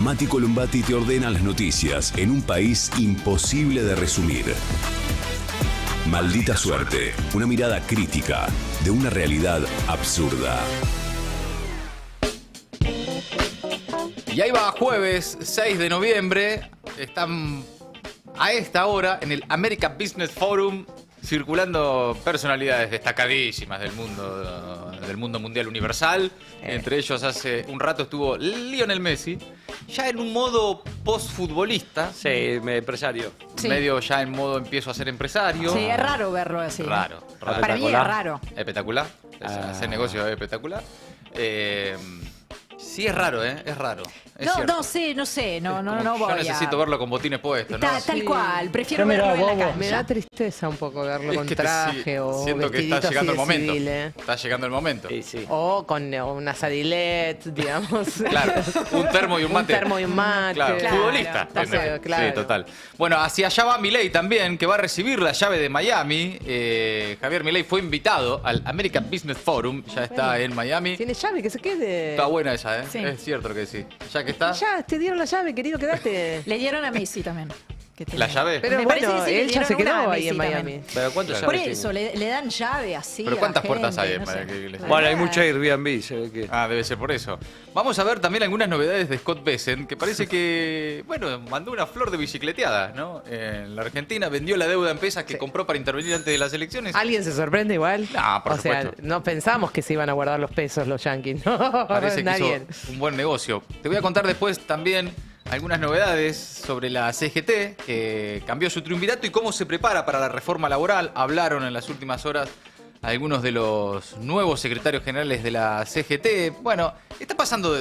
Mati Columbati te ordena las noticias en un país imposible de resumir. Maldita suerte, una mirada crítica de una realidad absurda. Y ahí va, jueves 6 de noviembre, están a esta hora en el American Business Forum circulando personalidades destacadísimas del mundo mundial universal. Entre ellos hace un rato estuvo Lionel Messi, ya en un modo post-futbolista. Sí, empresario. Sí. Medio ya en modo empiezo a ser empresario. Sí, es raro verlo así. Raro. Para mí es raro. Espectacular. Hacer negocio es espectacular. Sí, es raro, ¿eh? Es raro. Es No, cierto. no sé, no Yo voy necesito verlo con botines puestos, ¿no? Tal cual, prefiero Pero verlo mira, en la Bobo, me da cancha. tristeza un poco verlo Es con que traje o siento que vestidito está llegando el así de momento. civil, ¿eh? Está llegando el momento. Sí, sí. O con unas adilets, digamos. Claro, un termo y un mate. Un termo y un mate. Claro, Claro. futbolista. Entonces, claro. Sí, total. Bueno, hacia allá va Milei también, que va a recibir la llave de Miami. Javier Milei fue invitado al American Business Forum, ya está en Miami. Tiene llave, que se quede. Está buena esa, ¿eh? Sí. Es cierto lo que sí. Ya que está. Ya, te dieron la llave, querido, quédate. Le dieron a Messi también. que tiene. ¿La llave? Pero Me parece bueno, que sí, le él ya dieron se quedó una a ahí en Messi Miami. también. ¿Pero cuántos Claro. Por llaves eso, le dan llave así. ¿Pero a cuántas la puertas hay gente, para no sé. que les- Bueno, hay mucho Airbnb, se ve que... Ah, debe ser por eso. Vamos a ver también algunas novedades de Scott Bessent, que parece que, bueno, mandó una flor de bicicleteada, ¿no? En la Argentina vendió la deuda en pesas que compró para intervenir antes de las elecciones. ¿Alguien se sorprende igual? No, por o sea, supuesto. no pensamos que se iban a guardar los pesos los yanquis, ¿no? Parece que Nadie. hizo un buen negocio. Te voy a contar después también algunas novedades sobre la CGT, que cambió su triunvirato y cómo se prepara para la reforma laboral. Hablaron en las últimas horas algunos de los nuevos secretarios generales de la CGT. Bueno, está pasando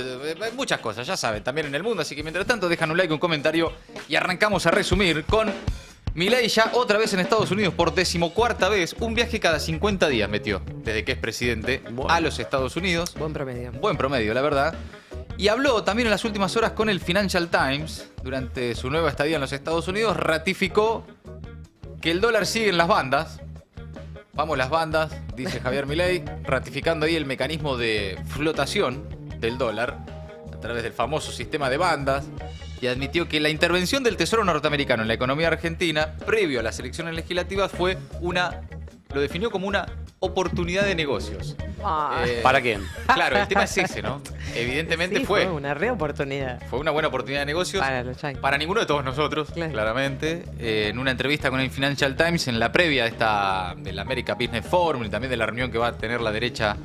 muchas cosas, ya saben, también en el mundo. Así que mientras tanto, dejan un like, un comentario y arrancamos a resumir con Milei ya otra vez en Estados Unidos por 14ª vez. Un viaje cada 50 días metió desde que es presidente a los Estados Unidos. Buen promedio. Buen promedio, la verdad. Y habló también en las últimas horas con el Financial Times. Durante su nueva estadía en los Estados Unidos, ratificó que el dólar sigue en las bandas. Vamos las bandas, dice Javier Milei, ratificando ahí el mecanismo de flotación del dólar a través del famoso sistema de bandas. Y admitió que la intervención del Tesoro norteamericano en la economía argentina, previo a las elecciones legislativas, fue lo definió como una oportunidad de negocios. ¿Para quién? Claro, el tema es ese, ¿no? Evidentemente Sí, fue una re oportunidad. una buena oportunidad de negocios Para los yanquis. para ninguno de todos nosotros, Claro. claramente. En una entrevista con el Financial Times, en la previa del American Business Forum y también de la reunión que va a tener la derecha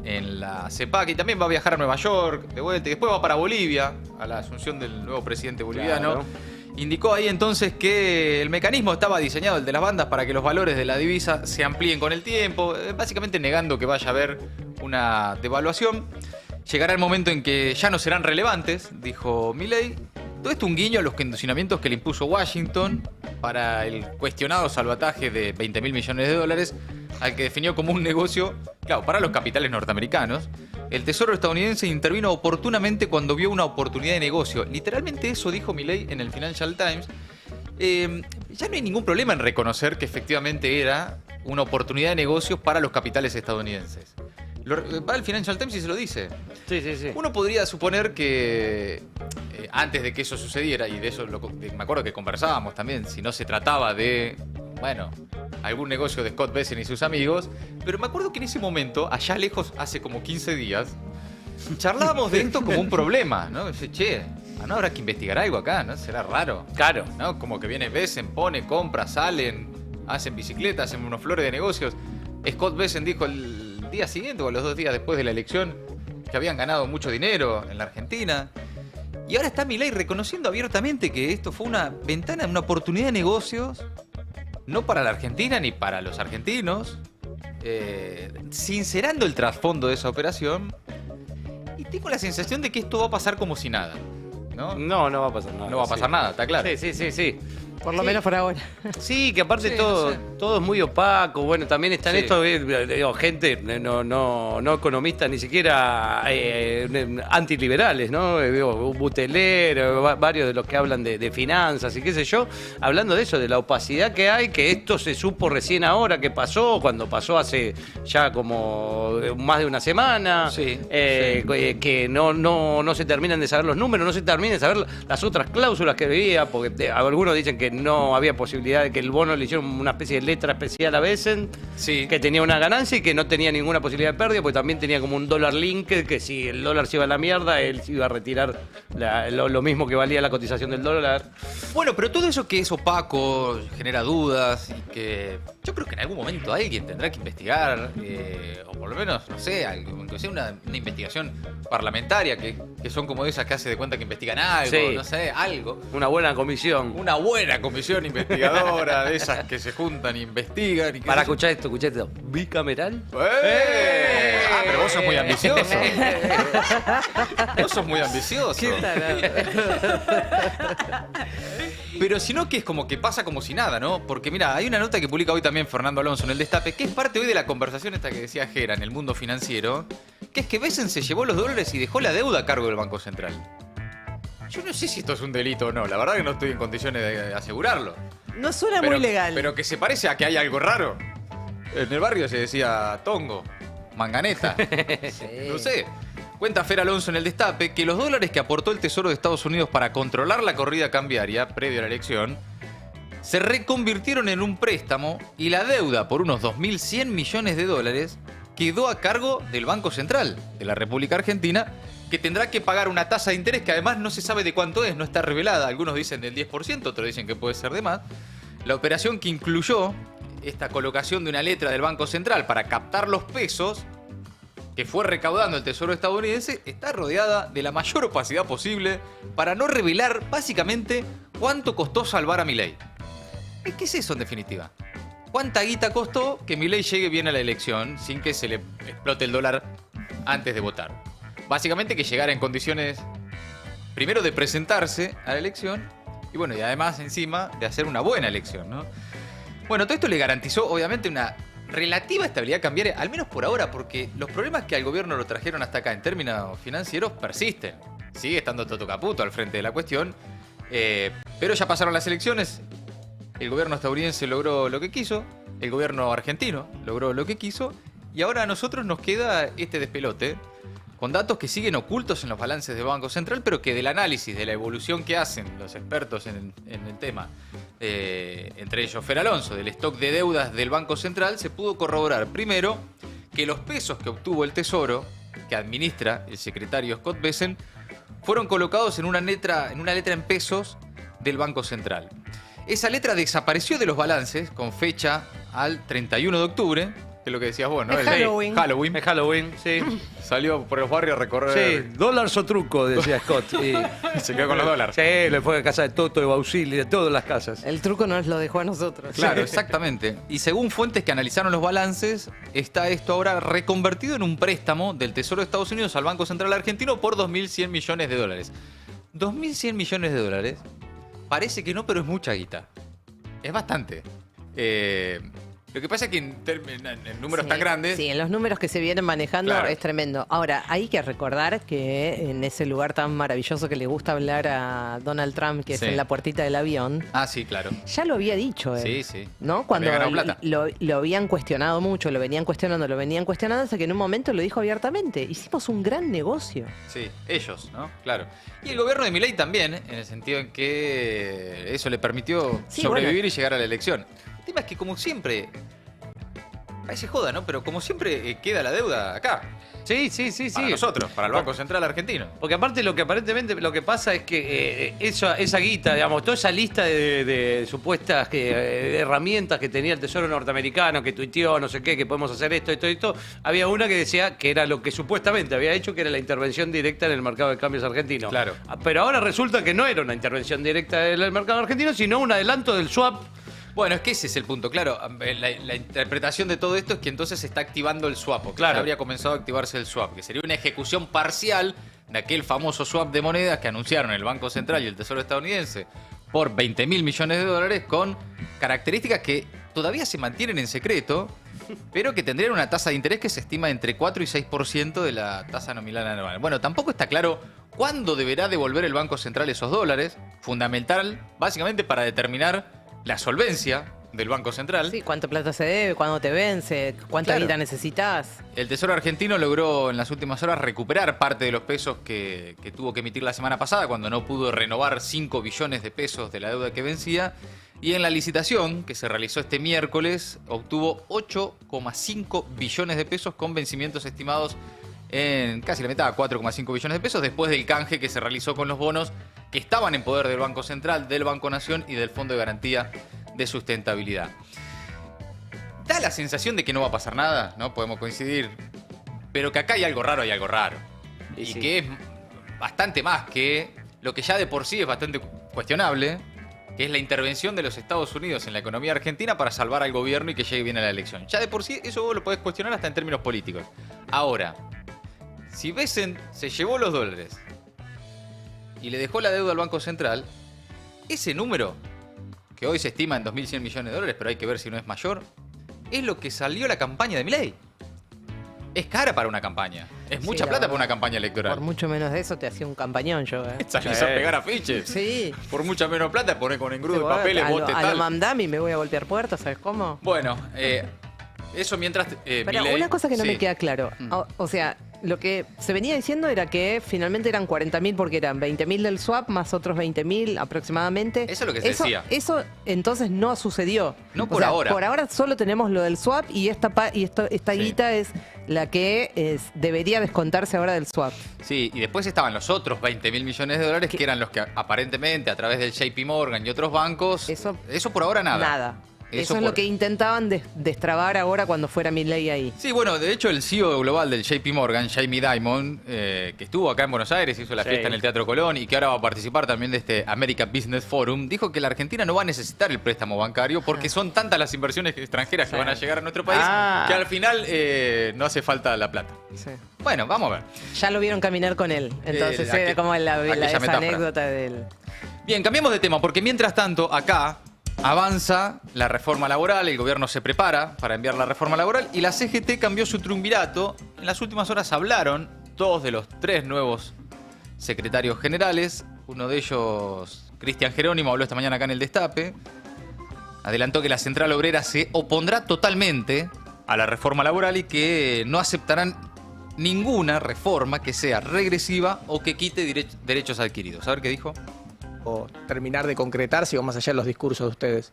en la CEPAC, y también va a viajar a Nueva York de vuelta, y después va para Bolivia, a la asunción del nuevo presidente boliviano. Claro. Indicó ahí entonces que el mecanismo estaba diseñado, el de las bandas, para que los valores de la divisa se amplíen con el tiempo, básicamente negando que vaya a haber una devaluación. Llegará el momento en que ya no serán relevantes, dijo Milei. Todo esto un guiño a los condicionamientos que le impuso Washington para el cuestionado salvataje de 20.000 millones de dólares, al que definió como un negocio, claro, para los capitales norteamericanos. El Tesoro estadounidense intervino oportunamente cuando vio una oportunidad de negocio. Literalmente eso dijo Milei en el Financial Times. Ya no hay ningún problema en reconocer que efectivamente era una oportunidad de negocios para los capitales estadounidenses. Va el Financial Times y se lo dice. Sí, sí, sí. Uno podría suponer que antes de que eso sucediera, y de eso me acuerdo que conversábamos también, si no se trataba de, bueno, algún negocio de Scott Bessent y sus amigos, pero me acuerdo que en ese momento, allá lejos, hace como 15 días, charlábamos de esto como un problema, ¿no? Dice, che, ¿no habrá que investigar algo acá? ¿No? Será raro, Claro. ¿no? Como que viene Bessent, pone, compra, salen, hacen bicicletas, hacen unos flores de negocios. Scott Bessent dijo el día siguiente o los 2 días después de la elección que habían ganado mucho dinero en la Argentina. Y ahora está Milei reconociendo abiertamente que esto fue una ventana, una oportunidad de negocios, no para la Argentina ni para los argentinos, sincerando el trasfondo de esa operación. Y tengo la sensación de que esto va a pasar como si nada, ¿no? No, no va a pasar nada. No va a pasar nada, está claro. Sí, sí, sí, sí. Por lo menos por ahora. Sí, que aparte Sí, todo, no sé. todo es muy opaco. Bueno, también están Sí. estos, digo, gente, no economistas, ni siquiera antiliberales, ¿no? Digo, Buteler, varios de los que hablan de finanzas y qué sé yo, hablando de eso, de la opacidad que hay, que esto se supo recién ahora que pasó, cuando pasó hace ya como más de una semana, Sí, que no se terminan de saber los números, no se terminan de saber las otras cláusulas que había, porque algunos dicen que no había posibilidad de que el bono le hicieron una especie de letra especial a Besen, Sí. que tenía una ganancia y que no tenía ninguna posibilidad de pérdida, porque también tenía como un dólar link, que si el dólar se iba a la mierda, él se iba a retirar lo mismo que valía la cotización del dólar. Bueno, pero todo eso que es opaco, genera dudas y que yo creo que en algún momento alguien tendrá que investigar, o por lo menos, no sé, aunque sea una investigación parlamentaria, que son como esas que hace de cuenta que investigan algo, Sí. no sé, algo. Una buena comisión. Una buena comisión investigadora de esas que se juntan e investigan. Y qué Para sé yo. escuchar esto. ¿Bicameral? Ah, pero vos sos muy ambicioso. Vos sos muy ambicioso. ¿Qué tal? Pero si no, que es como que pasa como si nada, ¿no? Porque mira, hay una nota que publica hoy también Fernando Alonso en El Destape, que es parte hoy de la conversación esta que decía Gera en el mundo financiero, que es que Besen se llevó los dólares y dejó la deuda a cargo del Banco Central. Yo no sé si esto es un delito o no, la verdad que no estoy en condiciones de asegurarlo. No suena Pero, muy legal. pero que se parece a que hay algo raro. En el barrio se decía tongo, manganeta, no sé. Cuenta Fer Alonso en El Destape que los dólares que aportó el Tesoro de Estados Unidos para controlar la corrida cambiaria previo a la elección se reconvirtieron en un préstamo y la deuda por unos 2.100 millones de dólares quedó a cargo del Banco Central de la República Argentina, que tendrá que pagar una tasa de interés que además no se sabe de cuánto es, no está revelada. Algunos dicen del 10%, otros dicen que puede ser de más. La operación, que incluyó esta colocación de una letra del Banco Central para captar los pesos que fue recaudando el Tesoro estadounidense, está rodeada de la mayor opacidad posible para no revelar básicamente cuánto costó salvar a Milei. ¿Qué es eso en definitiva? ¿Cuánta guita costó que Milei llegue bien a la elección sin que se le explote el dólar antes de votar? Básicamente que llegara en condiciones, primero, de presentarse a la elección y bueno, y además encima de hacer una buena elección, ¿no? Bueno, todo esto le garantizó obviamente una relativa estabilidad cambiaria, al menos por ahora, porque los problemas que al gobierno lo trajeron hasta acá en términos financieros persisten. Sigue estando Toto Caputo al frente de la cuestión, pero ya pasaron las elecciones, el gobierno estadounidense logró lo que quiso, el gobierno argentino logró lo que quiso, y ahora a nosotros nos queda este despelote, con datos que siguen ocultos en los balances del Banco Central, pero que del análisis, de la evolución que hacen los expertos en el tema, entre ellos Fer Alonso, del stock de deudas del Banco Central, se pudo corroborar, primero, que los pesos que obtuvo el Tesoro, que administra el secretario Scott Besen, fueron colocados en una letra en pesos del Banco Central. Esa letra desapareció de los balances con fecha al 31 de octubre, que es lo que decías vos, ¿no? Es Halloween. Halloween. Es Halloween, sí. Salió por los barrios a recorrer. Sí, dólares o truco, decía Scott. Y Se quedó con los dólares. sí, le fue a casa de Toto, de Bausili, de todas las casas. El truco nos lo dejó a nosotros. Claro, exactamente. Y según fuentes que analizaron los balances, está esto ahora reconvertido en un préstamo del Tesoro de Estados Unidos al Banco Central Argentino por 2.100 millones de dólares. 2.100 millones de dólares. Parece que no, pero es mucha guita. Es bastante. Lo que pasa es que en números Sí, tan grandes... Sí, en los números que se vienen manejando Claro. es tremendo. Ahora, hay que recordar que en ese lugar tan maravilloso que le gusta hablar a Donald Trump, que Sí. es en la puertita del avión, Ah, sí, claro. ya lo había dicho él. Sí, sí. ¿No? Cuando Había ganado plata. lo habían cuestionado mucho, lo venían cuestionando, hasta que en un momento lo dijo abiertamente. Hicimos un gran negocio. Sí, ellos, ¿no? Claro. Y el gobierno de Milei también, en el sentido en que eso le permitió Sí, sobrevivir bueno. y llegar a la elección. El tema es que, como siempre, parece joda, ¿no? Pero como siempre queda la deuda acá, Sí. para nosotros, para el Banco Central Argentino. Porque aparte lo que aparentemente lo que pasa es que esa guita, digamos, toda esa lista de supuestas herramientas que tenía el Tesoro norteamericano, que tuiteó, no sé qué, que podemos hacer esto, había una que decía que era lo que supuestamente había hecho, que era la intervención directa en el mercado de cambios argentino. Claro. Pero ahora resulta que no era una intervención directa del mercado argentino, sino un adelanto del swap. Bueno, es que ese es el punto, claro. La interpretación de todo esto es que entonces se está activando el swap. O Claro. ya habría comenzado a activarse el swap, que sería una ejecución parcial de aquel famoso swap de monedas que anunciaron el Banco Central y el Tesoro estadounidense por 20.000 millones de dólares con características que todavía se mantienen en secreto, pero que tendrían una tasa de interés que se estima entre 4 y 6% de la tasa nominal anual. Bueno, tampoco está claro cuándo deberá devolver el Banco Central esos dólares, fundamental básicamente para determinar la solvencia del Banco Central. Sí, cuánto plata se debe, cuándo te vence, cuánta Claro. vida necesitas. El Tesoro argentino logró en las últimas horas recuperar parte de los pesos que tuvo que emitir la semana pasada cuando no pudo renovar 5 billones de pesos de la deuda que vencía. Y en la licitación que se realizó este miércoles obtuvo 8,5 billones de pesos con vencimientos estimados en casi la mitad, 4,5 billones de pesos, después del canje que se realizó con los bonos que estaban en poder del Banco Central, del Banco Nación y del Fondo de Garantía de Sustentabilidad. Da la sensación de que no va a pasar nada, ¿no? Podemos coincidir. Pero que acá hay algo raro, Y sí. que es bastante más que lo que ya de por sí es bastante cuestionable, que es la intervención de los Estados Unidos en la economía argentina para salvar al gobierno y que llegue bien a la elección. Ya de por sí eso vos lo podés cuestionar hasta en términos políticos. Ahora, si Besen se llevó los dólares y le dejó la deuda al Banco Central, ese número, que hoy se estima en 2.100 millones de dólares, pero hay que ver si no es mayor, es lo que salió la campaña de Milei. Es cara para una campaña. Es Sí, mucha la plata verdad. para una campaña electoral. Por mucho menos de eso te hacía un campañón yo, Salís a pegar afiches. Sí. Por mucha menos plata, poner con engrudo de Bueno, papeles, a lo, botes, a lo tal. Mamdami me voy a golpear puertas, ¿sabes cómo? Bueno, eso mientras Pero Milei- una cosa que no sí. me queda claro. O sea, lo que se venía diciendo era que finalmente eran 40.000 porque eran 20.000 del swap más otros 20.000 aproximadamente. Eso es lo que se decía. Eso entonces no sucedió. No O por sea, ahora. Por ahora solo tenemos lo del swap y esta Sí. guita es la que debería descontarse ahora del swap. Sí, y después estaban los otros 20.000 millones de dólares, que eran los que aparentemente a través del JP Morgan y otros bancos... Eso- por ahora nada. Nada. Eso es por- lo que intentaban destrabar ahora cuando fuera Milei ahí. Sí, bueno, de hecho el CEO global del JP Morgan, Jamie Dimon, que estuvo acá en Buenos Aires, hizo la Sí. fiesta en el Teatro Colón y que ahora va a participar también de este America Business Forum, dijo que la Argentina no va a necesitar el préstamo bancario porque son tantas las inversiones extranjeras que van a llegar a nuestro país que al final no hace falta la plata. Sí. Bueno, vamos a ver. Ya lo vieron caminar con él. Entonces era como aquella esa metáfora. anécdota del... Bien, cambiemos de tema, porque mientras tanto, acá avanza la reforma laboral, el gobierno se prepara para enviar la reforma laboral y la CGT cambió su triunvirato. En las últimas horas hablaron 2 de los 3 nuevos secretarios generales. Uno de ellos, Cristian Jerónimo, habló esta mañana acá en el Destape. Adelantó que la Central Obrera se opondrá totalmente a la reforma laboral y que no aceptarán ninguna reforma que sea regresiva o que quite derechos adquiridos. A ver qué dijo. O terminar de concretar si va más allá de los discursos de ustedes.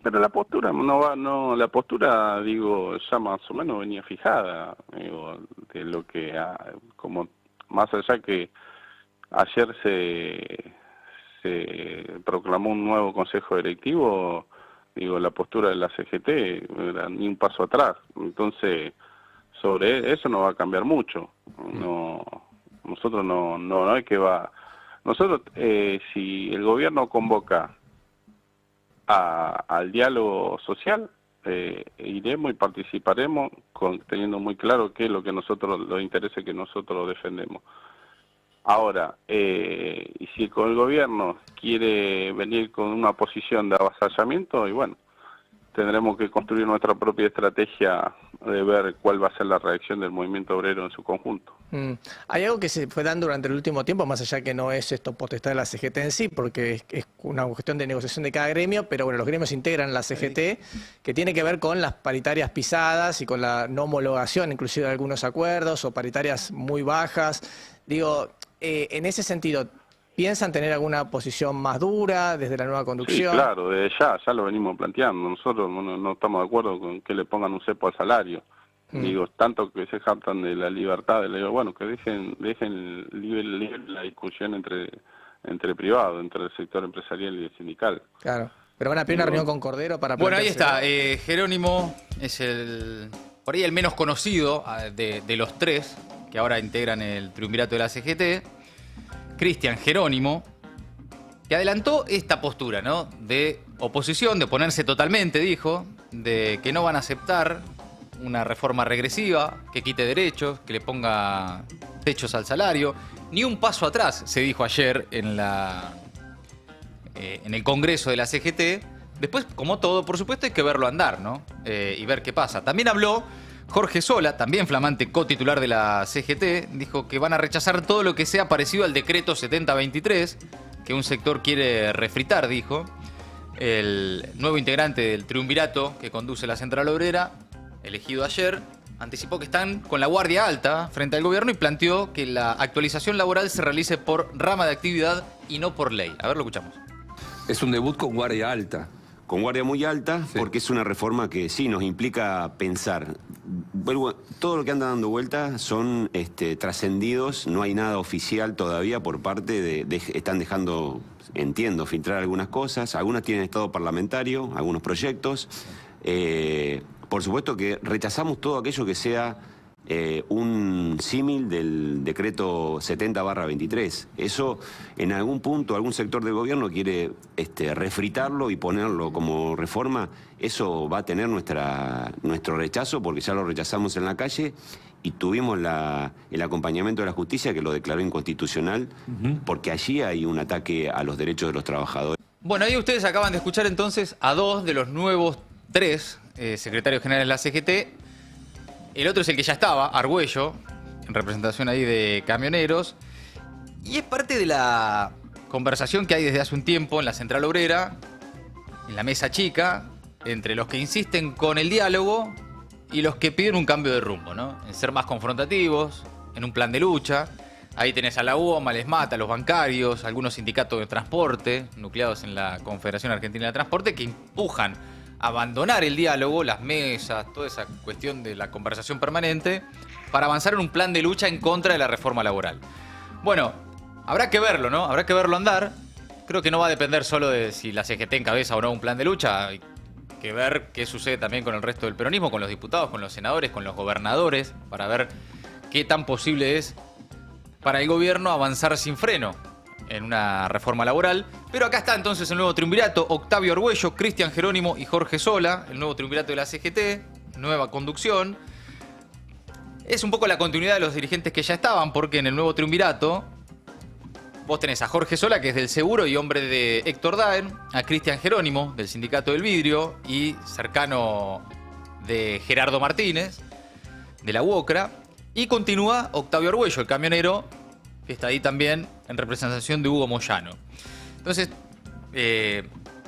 Pero la postura la postura, digo, ya más o menos venía fijada, digo, de lo que, como más allá que ayer se proclamó un nuevo consejo directivo, digo, la postura de la CGT era ni un paso atrás, entonces sobre eso no va a cambiar mucho, no, nosotros no es que va, nosotros si el gobierno convoca al diálogo social, iremos y participaremos teniendo muy claro qué es lo que los intereses que nosotros defendemos. Ahora, y si con el gobierno quiere venir con una posición de avasallamiento, y bueno, tendremos que construir nuestra propia estrategia de ver cuál va a ser la reacción del movimiento obrero en su conjunto. Hay algo que se fue dando durante el último tiempo, más allá que no es esto potestad de la CGT en sí, porque es una cuestión de negociación de cada gremio, pero bueno, los gremios integran la CGT, que tiene que ver con las paritarias pisadas y con la no homologación, inclusive de algunos acuerdos, o paritarias muy bajas. Digo, en ese sentido, ¿piensan tener alguna posición más dura desde la nueva Sí, conducción? claro, desde ya lo venimos planteando. Nosotros no estamos de acuerdo con que le pongan un cepo al salario. Digo, tanto que se jactan de la libertad, le digo, bueno, que dejen libre la discusión entre privados, entre el sector empresarial y el sindical. Claro. Pero van a pedir una reunión con Cordero para Bueno, ahí plantearse- está. Jerónimo es por ahí el menos conocido de los 3 que ahora integran el triunvirato de la CGT. Cristian Jerónimo, que adelantó esta postura, ¿no? De oposición, de oponerse totalmente, dijo, de que no van a aceptar una reforma regresiva, que quite derechos, que le ponga techos al salario. Ni un paso atrás, se dijo ayer en en el Congreso de la CGT. Después, como todo, por supuesto, hay que verlo andar, ¿no? Y ver qué pasa. También habló Jorge Sola, también flamante cotitular de la CGT, dijo que van a rechazar todo lo que sea parecido al decreto 7023, que un sector quiere refritar, dijo. El nuevo integrante del triunvirato que conduce la Central Obrera, elegido ayer, anticipó que están con la guardia alta frente al gobierno y planteó que la actualización laboral se realice por rama de actividad y no por ley. A ver, lo escuchamos. Es un debut con guardia alta. Con guardia muy alta, Sí. porque es una reforma que sí nos implica pensar. Vuelvo, todo lo que anda dando vuelta son trascendidos, no hay nada oficial todavía por parte están dejando, entiendo, filtrar algunas cosas, algunas tienen estado parlamentario, algunos proyectos. Por supuesto que rechazamos todo aquello que sea un símil del decreto 70/23. Eso, en algún punto, algún sector del gobierno quiere refritarlo y ponerlo como reforma. Eso va a tener nuestro rechazo, porque ya lo rechazamos en la calle y tuvimos el acompañamiento de la justicia que lo declaró inconstitucional, porque allí hay un ataque a los derechos de los trabajadores. Bueno, ahí ustedes acaban de escuchar entonces a dos de los nuevos 3 secretarios generales de la CGT. El otro es el que ya estaba, Argüello, en representación ahí de camioneros. Y es parte de la conversación que hay desde hace un tiempo en la Central Obrera, en la mesa chica, entre los que insisten con el diálogo y los que piden un cambio de rumbo, ¿no? En ser más confrontativos, en un plan de lucha. Ahí tenés a la UOM, al ESMAT, a los bancarios, algunos sindicatos de transporte, nucleados en la Confederación Argentina de Transporte, que empujan abandonar el diálogo, las mesas, toda esa cuestión de la conversación permanente, para avanzar en un plan de lucha en contra de la reforma laboral. Bueno, habrá que verlo, ¿no? Habrá que verlo andar. Creo que no va a depender solo de si la CGT encabeza o no un plan de lucha. Hay que ver qué sucede también con el resto del peronismo, con los diputados, con los senadores, con los gobernadores, para ver qué tan posible es para el gobierno avanzar sin freno en una reforma laboral. Pero acá está entonces el nuevo triunvirato: Octavio Argüello, Cristian Jerónimo y Jorge Sola, el nuevo triunvirato de la CGT, nueva conducción. Es un poco la continuidad de los dirigentes que ya estaban, porque en el nuevo triunvirato vos tenés a Jorge Sola, que es del Seguro y hombre de Héctor Daen, a Cristian Jerónimo, del Sindicato del Vidrio y cercano de Gerardo Martínez, de la UOCRA, y continúa Octavio Argüello, el camionero, que está ahí también en representación de Hugo Moyano. Entonces,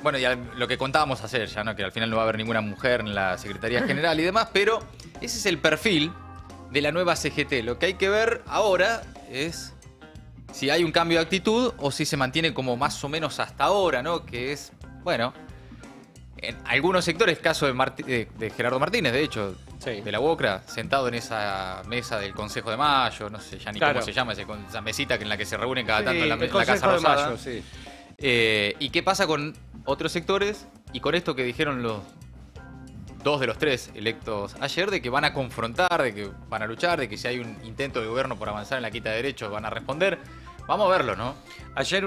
bueno, ya lo que contábamos ayer, ya no, que al final no va a haber ninguna mujer en la Secretaría General y demás, pero ese es el perfil de la nueva CGT. Lo que hay que ver ahora es si hay un cambio de actitud o si se mantiene como más o menos hasta ahora, ¿no? Que es, bueno, en algunos sectores, caso de Gerardo Martínez, de hecho, Sí. de la UOCRA, sentado en esa mesa del Consejo de Mayo, no sé ya ni Claro. cómo se llama, esa mesita en la que se reúnen cada tanto en la el la Consejo Casa de Rosada. Mayo, sí. ¿Y qué pasa con otros sectores? Y con esto que dijeron los 2 de los 3 electos ayer, de que van a confrontar, de que van a luchar, de que si hay un intento de gobierno por avanzar en la quita de derechos van a responder. Vamos a verlo, ¿no? Ayer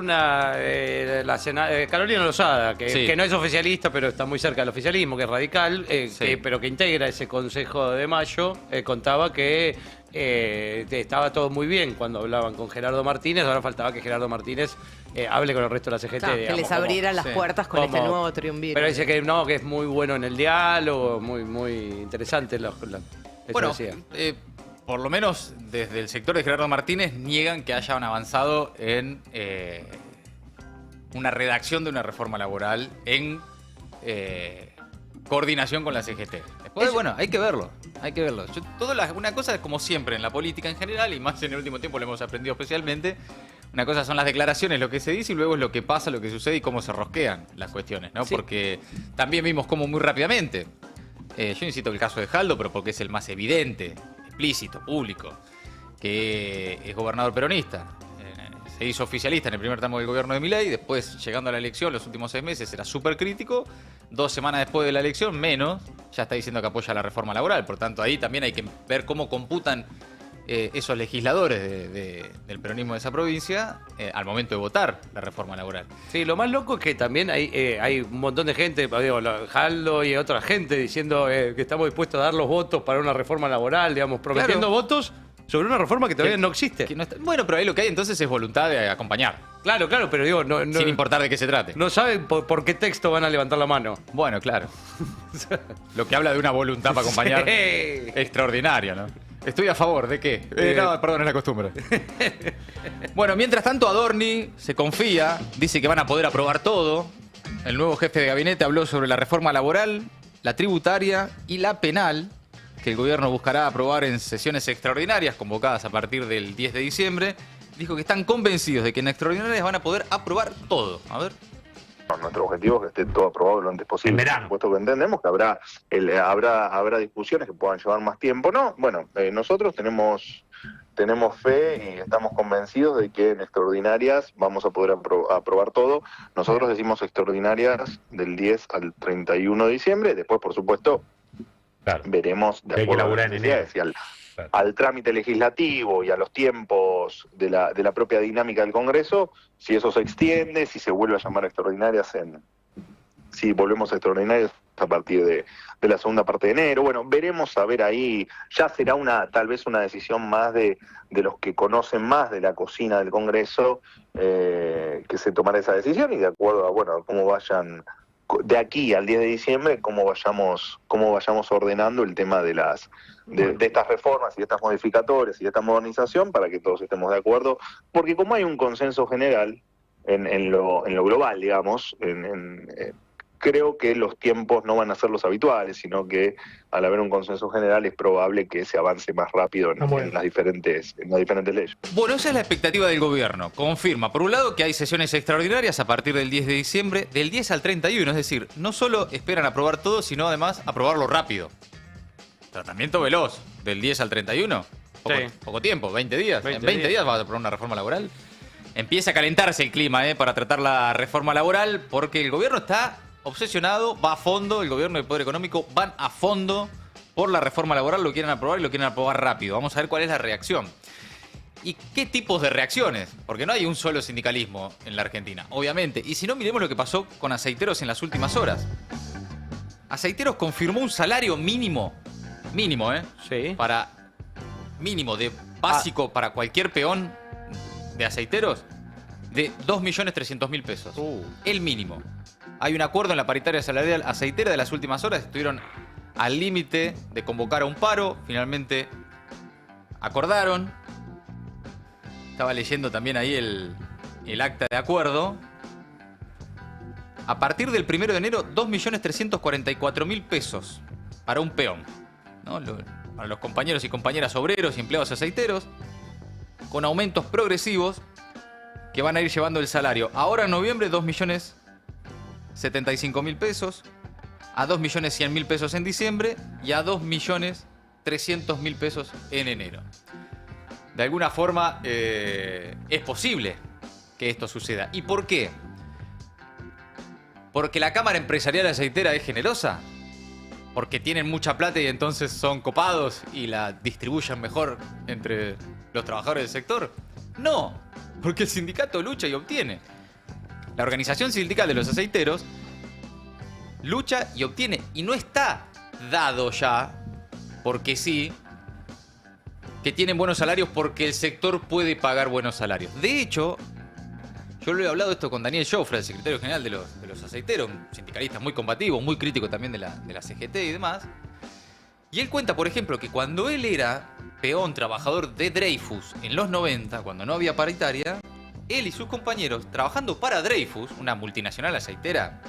Carolina Lozada, que, Sí. que no es oficialista, pero está muy cerca del oficialismo, que es radical, Sí. pero que integra ese Consejo de Mayo, contaba que estaba todo muy bien cuando hablaban con Gerardo Martínez. Ahora faltaba que Gerardo Martínez hable con el resto de la CGT. Claro, que digamos, les como- abrieran las sí. puertas con este como- nuevo triunvirato. Pero dice que no, que es muy bueno en el diálogo, muy interesante eso Bueno, decía. por lo menos desde el sector de Gerardo Martínez niegan que hayan avanzado en una redacción de una reforma laboral en coordinación con la CGT. Después, bueno, hay que verlo, hay que verlo. Una cosa es como siempre en la política en general, y más en el último tiempo lo hemos aprendido especialmente. Una cosa son las declaraciones, lo que se dice, y luego es lo que pasa, lo que sucede y cómo se rosquean las cuestiones, ¿no? Sí. Porque también vimos cómo muy rápidamente, yo incito el caso de Jaldo, pero porque es el más evidente, explícito, público, que es gobernador peronista. Se hizo oficialista en el primer tramo del gobierno de Milei, después, llegando a la elección, los últimos 6 meses era súper crítico. 2 semanas después de la elección, menos, ya está diciendo que apoya la reforma laboral. Por tanto, ahí también hay que ver cómo computan esos legisladores del peronismo de esa provincia al momento de votar la reforma laboral. Sí, lo más loco es que también hay un montón de gente, digo, Jaldo y otra gente diciendo que estamos dispuestos a dar los votos para una reforma laboral, digamos, prometiendo Claro. votos Sobre una reforma que todavía no existe. Que no está- bueno, pero ahí lo que hay entonces es voluntad de acompañar, Claro, pero digo, no, sin importar de qué se trate. no saben por qué texto van a levantar la mano. Bueno, claro. Lo que habla de una voluntad para acompañar Sí. extraordinaria, ¿no? Estoy a favor, ¿de qué? No, perdón, es la costumbre. Bueno, mientras tanto Adorni se confía, dice que van a poder aprobar todo. El nuevo jefe de gabinete habló sobre la reforma laboral, la tributaria y la penal, que el gobierno buscará aprobar en sesiones extraordinarias convocadas a partir del 10 de diciembre. Dijo que están convencidos de que en extraordinarias van a poder aprobar todo. A ver. Nuestro objetivo es que esté todo aprobado lo antes posible. Por supuesto que entendemos que habrá discusiones que puedan llevar más tiempo, ¿no? Bueno, nosotros tenemos fe y estamos convencidos de que en extraordinarias vamos a poder aprobar todo. Nosotros decimos extraordinarias del 10 al 31 de diciembre. Después, por supuesto, veremos de acuerdo a las necesidades y al trámite legislativo y a los tiempos de la propia dinámica del Congreso, si eso se extiende, si se vuelve a llamar extraordinarias si volvemos a extraordinarias a partir de la segunda parte de enero. Bueno, veremos, a ver ahí, ya será tal vez una decisión más de los que conocen más de la cocina del Congreso, que se tomará esa decisión y de acuerdo a cómo vayan de aquí al 10 de diciembre, cómo vayamos ordenando el tema de estas reformas y de estas modificatorias y de esta modernización para que todos estemos de acuerdo, porque como hay un consenso general en lo global, digamos, creo que los tiempos no van a ser los habituales, sino que al haber un consenso general es probable que se avance más rápido en las diferentes leyes. Bueno, esa es la expectativa del gobierno. Confirma, por un lado, que hay sesiones extraordinarias a partir del 10 de diciembre, del 10 al 31. Es decir, no solo esperan aprobar todo, sino además aprobarlo rápido. Tratamiento veloz, del 10 al 31. Poco tiempo, 20 días. En 20 días vas a aprobar una reforma laboral. Empieza a calentarse el clima para tratar la reforma laboral, porque el gobierno está obsesionado, va a fondo, el gobierno y el Poder Económico van a fondo por la reforma laboral, lo quieren aprobar y lo quieren aprobar rápido. Vamos a ver cuál es la reacción. ¿Y qué tipos de reacciones? Porque no hay un solo sindicalismo en la Argentina, obviamente. Y si no, miremos lo que pasó con Aceiteros en las últimas horas. Aceiteros confirmó un salario mínimo, Sí. Mínimo de básico para cualquier peón de aceiteros, de 2.300.000 pesos. El mínimo. Hay un acuerdo en la paritaria salarial aceitera de las últimas horas. Estuvieron al límite de convocar a un paro. Finalmente acordaron. Estaba leyendo también ahí el acta de acuerdo. A partir del 1 de enero, 2.344.000 pesos para un peón, ¿no? Para los compañeros y compañeras obreros y empleados aceiteros, con aumentos progresivos que van a ir llevando el salario. Ahora en noviembre, 2.075.000 pesos, a 2.100.000 pesos en diciembre y a 2.300.000 pesos en enero. De alguna forma es posible que esto suceda. ¿Y por qué? ¿Porque la Cámara Empresarial Aceitera es generosa? ¿Porque tienen mucha plata y entonces son copados y la distribuyen mejor entre los trabajadores del sector? No, porque el sindicato lucha y obtiene. La organización sindical de los aceiteros lucha y obtiene. Y no está dado ya, porque sí, que tienen buenos salarios porque el sector puede pagar buenos salarios. De hecho, yo lo he hablado esto con Daniel Joffre, el secretario general de los aceiteros, un sindicalista muy combativo, muy crítico también de la CGT y demás. Y él cuenta, por ejemplo, que cuando él era peón trabajador de Dreyfus en los 90, cuando no había paritaria, él y sus compañeros, trabajando para Dreyfus, una multinacional aceitera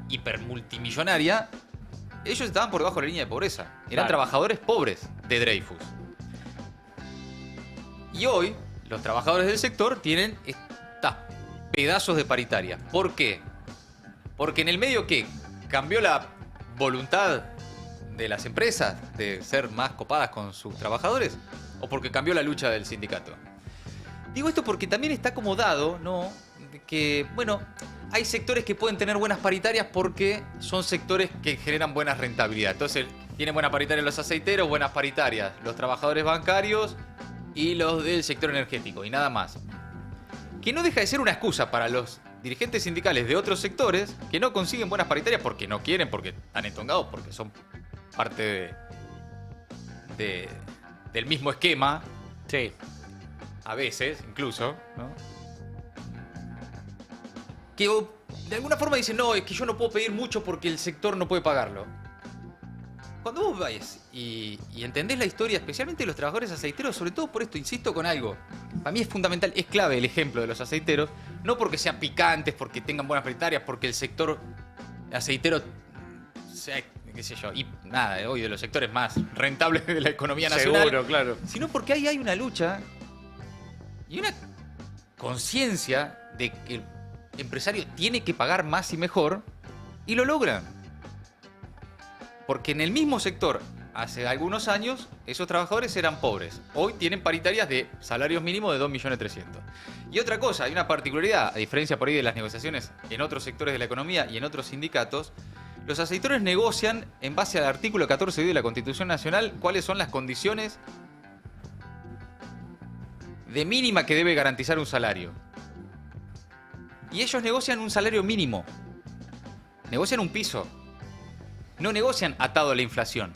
hipermultimillonaria, ellos estaban por debajo de la línea de pobreza. Eran trabajadores pobres de Dreyfus. Y hoy, los trabajadores del sector tienen estos pedazos de paritaria. ¿Por qué? Porque en el medio, ¿qué? ¿Cambió la voluntad de las empresas de ser más copadas con sus trabajadores? ¿O porque cambió la lucha del sindicato? Digo esto porque también está acomodado, ¿no? Que, bueno, hay sectores que pueden tener buenas paritarias porque son sectores que generan buena rentabilidad. Entonces, tienen buena paritaria los aceiteros, buenas paritarias los trabajadores bancarios y los del sector energético, y nada más. Que no deja de ser una excusa para los dirigentes sindicales de otros sectores que no consiguen buenas paritarias porque no quieren, porque están entongados, porque son parte del mismo esquema Sí. A veces, incluso, ¿no? Que de alguna forma dicen, no, es que yo no puedo pedir mucho porque el sector no puede pagarlo. Cuando vos vais y entendés la historia, especialmente de los trabajadores aceiteros, sobre todo por esto, insisto con algo, para mí es fundamental, es clave el ejemplo de los aceiteros, no porque sean picantes, porque tengan buenas paritarias, porque el sector aceitero sea, qué sé yo, y nada, hoy de los sectores más rentables de la economía nacional. Seguro, claro. Sino porque ahí hay una lucha y una conciencia de que el empresario tiene que pagar más y mejor, y lo logran. Porque en el mismo sector, hace algunos años, esos trabajadores eran pobres. Hoy tienen paritarias de salarios mínimos de 2.300.000. Y otra cosa, hay una particularidad, a diferencia por ahí de las negociaciones en otros sectores de la economía y en otros sindicatos, los aceiteros negocian en base al artículo 14 de la Constitución Nacional cuáles son las condiciones de mínima que debe garantizar un salario. Y ellos negocian un salario mínimo. Negocian un piso. No negocian atado a la inflación.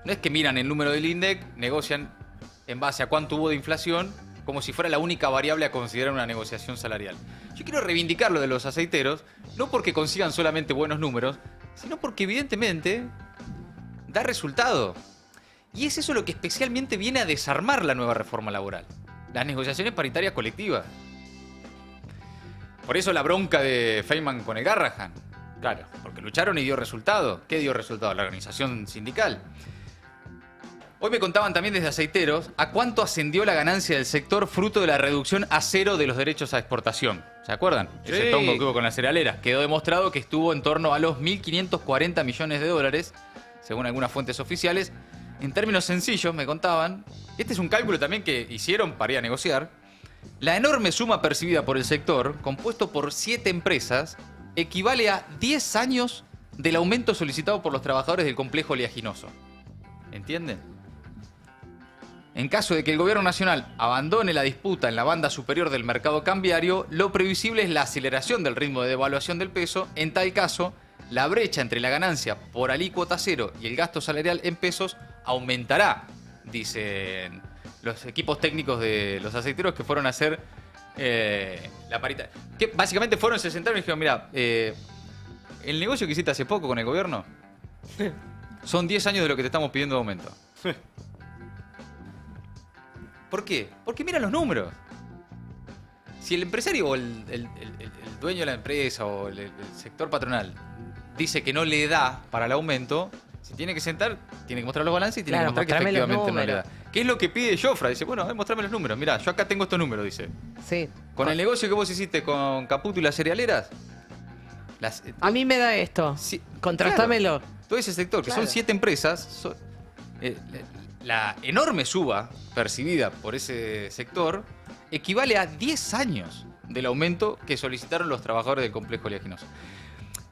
No es que miran el número del INDEC, negocian en base a cuánto hubo de inflación, como si fuera la única variable a considerar una negociación salarial. Yo quiero reivindicar lo de los aceiteros, no porque consigan solamente buenos números, sino porque evidentemente da resultado. Y es eso lo que especialmente viene a desarmar la nueva reforma laboral. Las negociaciones paritarias colectivas. Por eso la bronca de Feynman con el Garrahan. Claro, porque lucharon y dio resultado. ¿Qué dio resultado? La organización sindical. Hoy me contaban también desde aceiteros a cuánto ascendió la ganancia del sector fruto de la reducción a cero de los derechos a exportación. ¿Se acuerdan? Sí. Ese tongo que hubo con las cerealeras. Quedó demostrado que estuvo en torno a los 1.540 millones de dólares, según algunas fuentes oficiales. En términos sencillos, me contaban, este es un cálculo también que hicieron para ir a negociar, la enorme suma percibida por el sector, compuesto por 7 empresas, equivale a 10 años del aumento solicitado por los trabajadores del complejo oleaginoso. ¿Entienden? En caso de que el gobierno nacional abandone la disputa en la banda superior del mercado cambiario, lo previsible es la aceleración del ritmo de devaluación del peso. En tal caso, la brecha entre la ganancia por alícuota cero y el gasto salarial en pesos aumentará, dicen los equipos técnicos de los aceiteros que fueron a hacer la paritaria. Que básicamente fueron, se sentaron y dijeron, mira, el negocio que hiciste hace poco con el gobierno son 10 años de lo que te estamos pidiendo de aumento. ¿Por qué? Porque mira los números. Si el empresario o el dueño de la empresa o el sector patronal dice que no le da para el aumento, se tiene que sentar, tiene que mostrar los balances y tiene que mostrar que efectivamente no le da. ¿Qué es lo que pide Jofra? Dice, bueno, a ver, mostrame los números. Mirá, yo acá tengo estos números, dice. Sí. Con el negocio que vos hiciste con Caputo y las cerealeras, A mí me da esto. Sí, Contrastámelo. claro, todo ese sector, que Claro. son 7 empresas, la enorme suba percibida por ese sector equivale a 10 años del aumento que solicitaron los trabajadores del complejo oleaginoso.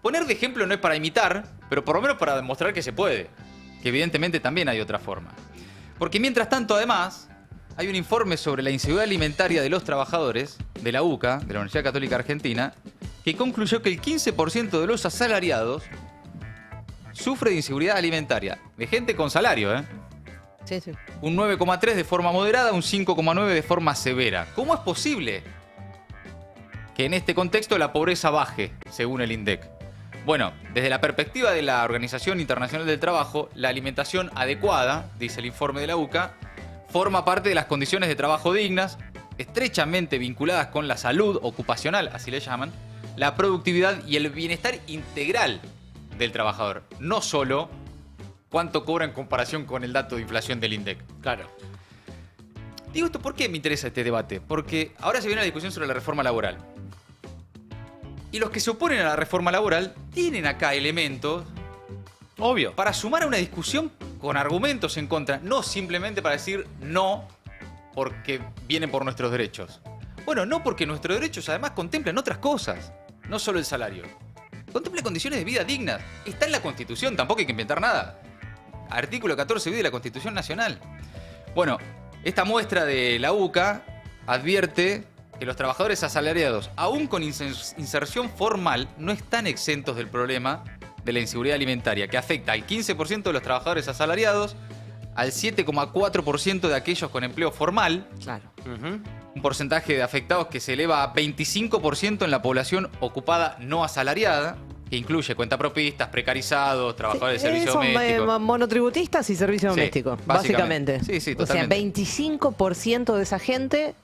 Poner de ejemplo no es para imitar, pero por lo menos para demostrar que se puede, que evidentemente también hay otra forma. Porque mientras tanto, además, hay un informe sobre la inseguridad alimentaria de los trabajadores de la UCA, de la Universidad Católica Argentina, que concluyó que el 15% de los asalariados sufre de inseguridad alimentaria. De gente con salario, ¿eh? Sí, sí. Un 9,3 de forma moderada, un 5,9 de forma severa. ¿Cómo es posible que en este contexto la pobreza baje, según el INDEC? Bueno, desde la perspectiva de la Organización Internacional del Trabajo, la alimentación adecuada, dice el informe de la UCA, forma parte de las condiciones de trabajo dignas, estrechamente vinculadas con la salud ocupacional, así le llaman, la productividad y el bienestar integral del trabajador, no solo cuánto cobra en comparación con el dato de inflación del INDEC. Claro. Digo esto, ¿por qué me interesa este debate? Porque ahora se viene la discusión sobre la reforma laboral. Y los que se oponen a la reforma laboral tienen acá elementos, obvio, para sumar a una discusión con argumentos en contra, no simplemente para decir no porque vienen por nuestros derechos. Bueno, no porque nuestros derechos además contemplan otras cosas, no solo el salario. Contempla condiciones de vida dignas. Está en la Constitución, tampoco hay que inventar nada. Artículo 14b de la Constitución Nacional. Bueno, esta muestra de la UCA advierte que los trabajadores asalariados, aún con inserción formal, no están exentos del problema de la inseguridad alimentaria, que afecta al 15% de los trabajadores asalariados, al 7,4% de aquellos con empleo formal. Claro. Un porcentaje de afectados que se eleva a 25% en la población ocupada no asalariada, que incluye cuentapropistas, precarizados, trabajadores de servicio Son doméstico. monotributistas y servicio Sí, doméstico, básicamente. básicamente. Sí, O sea, totalmente. 25% de esa gente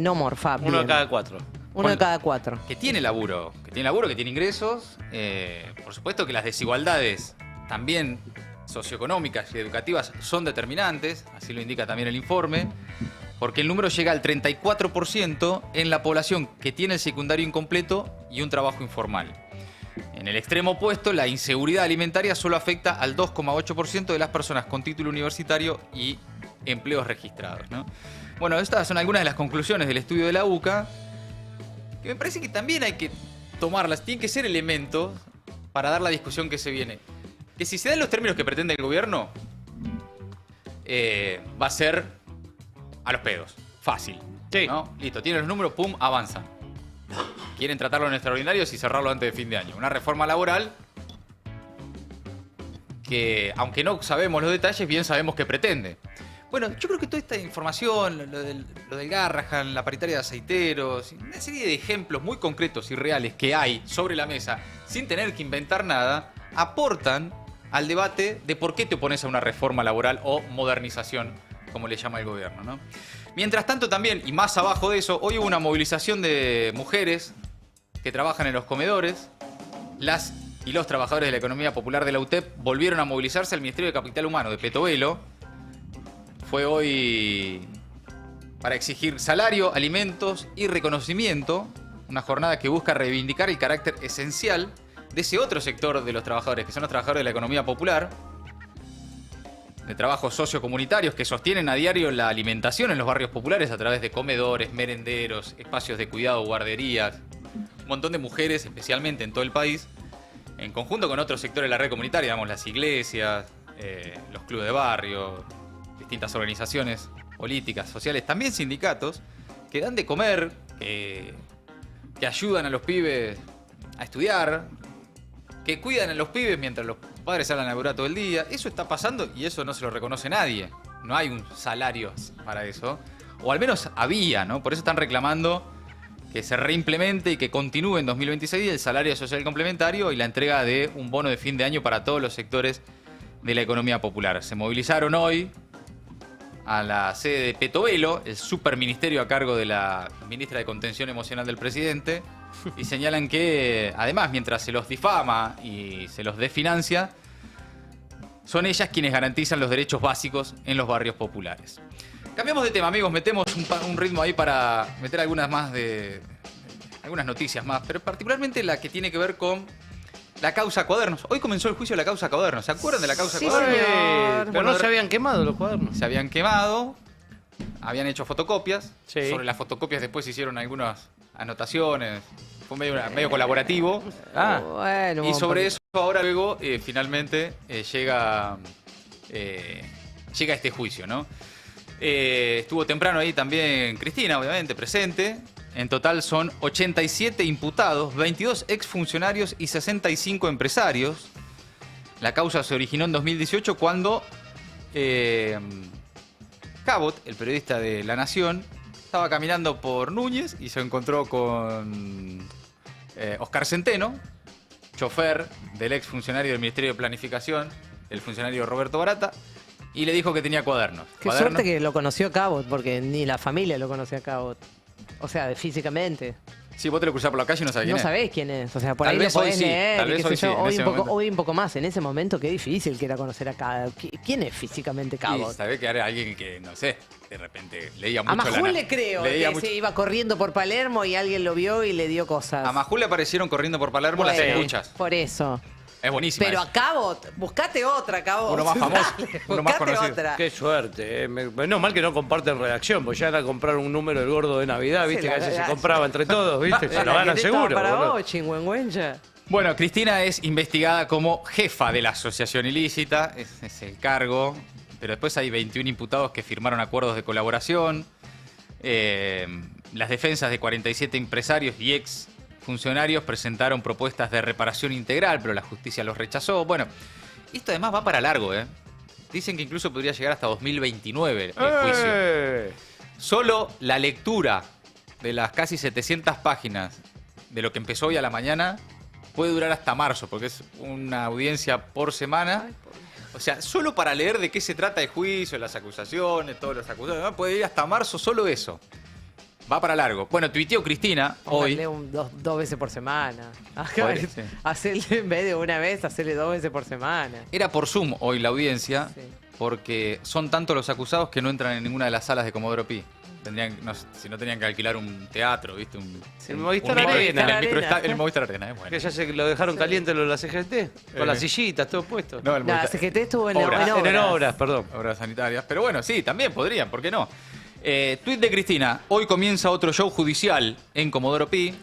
no morfa. Uno de bien. cada 4. Uno de cada 4. Que tiene laburo, que tiene ingresos. Por supuesto que las desigualdades también socioeconómicas y educativas son determinantes, así lo indica también el informe, porque el número llega al 34% en la población que tiene el secundario incompleto y un trabajo informal. En el extremo opuesto, la inseguridad alimentaria solo afecta al 2,8% de las personas con título universitario y empleos registrados, ¿no? Bueno, estas son algunas de las conclusiones del estudio de la UCA, que me parece que también hay que tomarlas, tienen que ser elementos para dar la discusión que se viene. Que si se dan los términos que pretende el gobierno, va a ser a los pedos, fácil. Sí. ¿No? Listo, tienen los números, pum, avanzan. Quieren tratarlo en extraordinarios y cerrarlo antes de fin de año. Una reforma laboral que, aunque no sabemos los detalles, bien sabemos que pretende. Bueno, yo creo que toda esta información, lo del Garrahan, la paritaria de aceiteros, una serie de ejemplos muy concretos y reales que hay sobre la mesa, sin tener que inventar nada, aportan al debate de por qué te opones a una reforma laboral o modernización, como le llama el gobierno, ¿no? Mientras tanto también, y más abajo de eso, hoy hubo una movilización de mujeres que trabajan en los comedores. Las y los trabajadores de la economía popular de la UTEP volvieron a movilizarse al Ministerio de Capital Humano de Petovelo. Fue hoy para exigir salario, alimentos y reconocimiento. Una jornada que busca reivindicar el carácter esencial de ese otro sector de los trabajadores, que son los trabajadores de la economía popular, de trabajos sociocomunitarios que sostienen a diario la alimentación en los barrios populares a través de comedores, merenderos, espacios de cuidado, guarderías. Un montón de mujeres, especialmente en todo el país, en conjunto con otros sectores de la red comunitaria, digamos, las iglesias, los clubes de barrio, distintas organizaciones políticas, sociales, también sindicatos, que dan de comer, que ayudan a los pibes a estudiar, que cuidan a los pibes mientras los padres salen a laburar todo el día. Eso está pasando y eso no se lo reconoce nadie. No hay un salario para eso. O al menos había, ¿no? Por eso están reclamando que se reimplemente y que continúe en 2026 el salario social complementario y la entrega de un bono de fin de año para todos los sectores de la economía popular. Se movilizaron hoy a la sede de Petovelo, el superministerio a cargo de la ministra de Contención Emocional del presidente, y señalan que, además, mientras se los difama y se los desfinancia, son ellas quienes garantizan los derechos básicos en los barrios populares. Cambiamos de tema, amigos, metemos un ritmo ahí para meter algunas noticias más, pero particularmente la que tiene que ver con la causa Cuadernos. Hoy comenzó el juicio de la causa Cuadernos. ¿Se acuerdan de la causa Sí, Cuadernos? señor. Pero no se habían quemado los cuadernos. Se habían quemado, habían hecho fotocopias. Sí. Sobre las fotocopias después se hicieron algunas anotaciones. Fue medio colaborativo. Ah, Bueno, Y sobre eso ahora luego finalmente llega este juicio, ¿no? Estuvo temprano ahí también Cristina, obviamente, presente. En total son 87 imputados, 22 exfuncionarios y 65 empresarios. La causa se originó en 2018 cuando Cabot, el periodista de La Nación, estaba caminando por Núñez y se encontró con Oscar Centeno, chofer del exfuncionario del Ministerio de Planificación, el funcionario Roberto Barata, y le dijo que tenía cuadernos. Qué suerte que lo conoció a Cabot, porque ni la familia lo conocía a Cabot. O sea, físicamente. Sí, vos te lo cruzás por la calle y no sabés quién No es. sabés quién es. O sea, por Tal ahí lo vez hoy podés sí, leer. tal y vez qué hoy sé yo. sí, en ese momento. Hoy un poco más. En ese momento, qué difícil que era conocer a Cabot. ¿Quién es físicamente Cabot? Y sabés que era alguien que, no sé, de repente leía mucho A Majul la le creo, leía que mucho. se iba corriendo por Palermo y alguien lo vio y le dio cosas. A Majul le aparecieron corriendo por Palermo las Bueno, escuchas. Por eso. Es buenísima. Pero esa. a Cabot, buscate otra, Cabot. Uno más famoso, Dale, uno más buscate conocido. otra. qué suerte. Menos mal que no comparten redacción, pues ya era comprar un número del gordo de Navidad, viste, que a veces se compraba entre todos, viste, se lo ganan seguro. Para boludo. vos, chingüengüencha. Bueno, Cristina es investigada como jefa de la asociación ilícita, es el cargo, pero después hay 21 imputados que firmaron acuerdos de colaboración, las defensas de 47 empresarios y ex funcionarios presentaron propuestas de reparación integral, pero la justicia los rechazó. Bueno, esto además va para largo, ¿eh? Dicen que incluso podría llegar hasta 2029 el juicio. Solo la lectura de las casi 700 páginas de lo que empezó hoy a la mañana puede durar hasta marzo, porque es una audiencia por semana. O sea, solo para leer de qué se trata el juicio, las acusaciones, todos los acusados, ¿no? Puede ir hasta marzo solo eso. Va para largo. Bueno, tuiteó Cristina hoy. Dos veces por semana. Sí. Hacerle, en vez de una vez, hacerle 2 veces por semana. Era por Zoom hoy la audiencia, Sí. porque son tantos los acusados que no entran en ninguna de las salas de Comodoro Pi. Tendrían, si no tenían que alquilar un teatro, ¿viste? El Movistar Arena. El Movistar Arena, bueno. Que ya se lo dejaron caliente lo de la CGT, con las sillitas, todo puesto. No, el La Movistar- CGT estuvo en Obras, perdón. Obras sanitarias. Pero bueno, sí, también podrían, ¿por qué no? Tuit de Cristina. Hoy comienza otro show judicial en Comodoro Pi.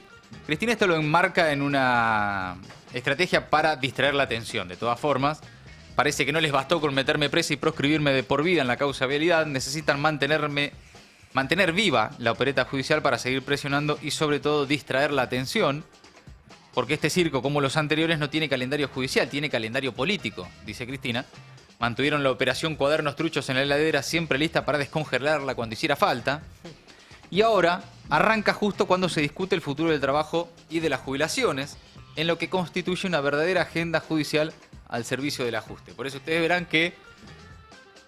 Cristina esto lo enmarca en una estrategia para distraer la atención. De todas formas, parece que no les bastó con meterme presa y proscribirme de por vida en la causa vialidad. Necesitan mantener viva la opereta judicial para seguir presionando y sobre todo distraer la atención. Porque este circo, como los anteriores, no tiene calendario judicial, tiene calendario político, dice Cristina. Mantuvieron la operación Cuadernos Truchos en la heladera, siempre lista para descongelarla cuando hiciera falta. Y ahora arranca justo cuando se discute el futuro del trabajo y de las jubilaciones, en lo que constituye una verdadera agenda judicial al servicio del ajuste. Por eso ustedes verán que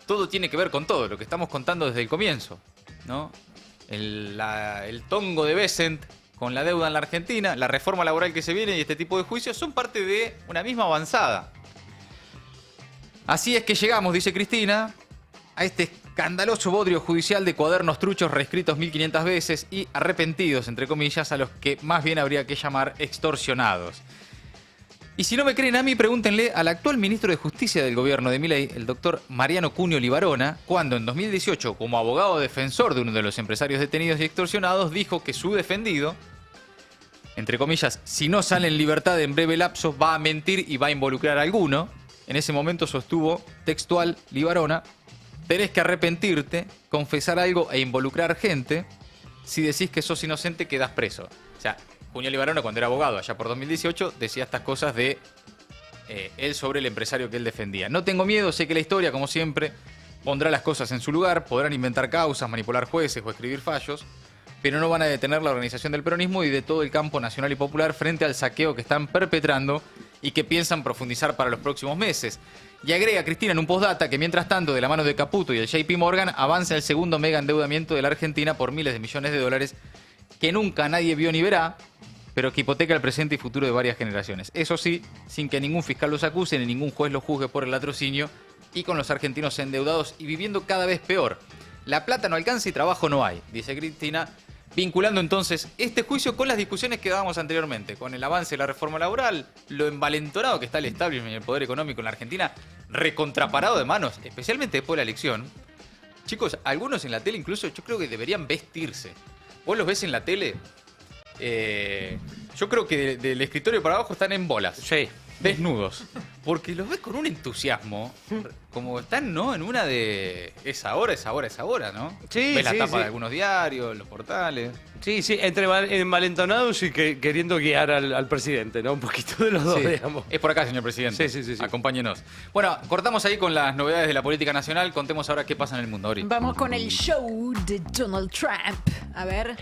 todo tiene que ver con todo, lo que estamos contando desde el comienzo, ¿no? El tongo de Bessent con la deuda en la Argentina, la reforma laboral que se viene y este tipo de juicios son parte de una misma avanzada. Así es que llegamos, dice Cristina, a este escandaloso bodrio judicial de cuadernos truchos reescritos 1500 veces y arrepentidos, entre comillas, a los que más bien habría que llamar extorsionados. Y si no me creen a mí, pregúntenle al actual ministro de Justicia del gobierno de Milei, el doctor Mariano Cunio Libarona, cuando en 2018, como abogado defensor de uno de los empresarios detenidos y extorsionados, dijo que su defendido, entre comillas, si no sale en libertad en breve lapso, va a mentir y va a involucrar a alguno. En ese momento sostuvo, textual, Libarona, tenés que arrepentirte, confesar algo e involucrar gente. Si decís que sos inocente, quedás preso. O sea, Cunio Libarona, cuando era abogado allá por 2018, decía estas cosas de él sobre el empresario que él defendía. No tengo miedo, sé que la historia, como siempre, pondrá las cosas en su lugar, podrán inventar causas, manipular jueces o escribir fallos, pero no van a detener la organización del peronismo y de todo el campo nacional y popular frente al saqueo que están perpetrando y que piensan profundizar para los próximos meses. Y agrega Cristina en un postdata que mientras tanto, de la mano de Caputo y el JP Morgan, avanza el segundo mega endeudamiento de la Argentina por miles de millones de dólares que nunca nadie vio ni verá, pero que hipoteca el presente y futuro de varias generaciones. Eso sí, sin que ningún fiscal los acuse ni ningún juez los juzgue por el latrocinio y con los argentinos endeudados y viviendo cada vez peor. La plata no alcanza y trabajo no hay, dice Cristina, vinculando entonces este juicio con las discusiones que dábamos anteriormente, con el avance de la reforma laboral, lo envalentonado que está el establishment y el poder económico en la Argentina, recontraparado de manos, especialmente después de la elección. Chicos, algunos en la tele incluso yo creo que deberían vestirse. Vos los ves en la tele, yo creo que del escritorio para abajo están en bolas. Sí. Desnudos. Porque los ves con un entusiasmo, como están, ¿no? En una de... Es ahora, ¿no? Sí, ves la sí, tapa sí. de algunos diarios, los portales. Sí, entre envalentonados y queriendo guiar al presidente, ¿no? Un poquito de los dos, Sí. digamos. Es por acá, señor presidente. Sí. Acompáñenos. Bueno, cortamos ahí con las novedades de la política nacional. Contemos ahora qué pasa en el mundo, Ori. Vamos con el show de Donald Trump. A ver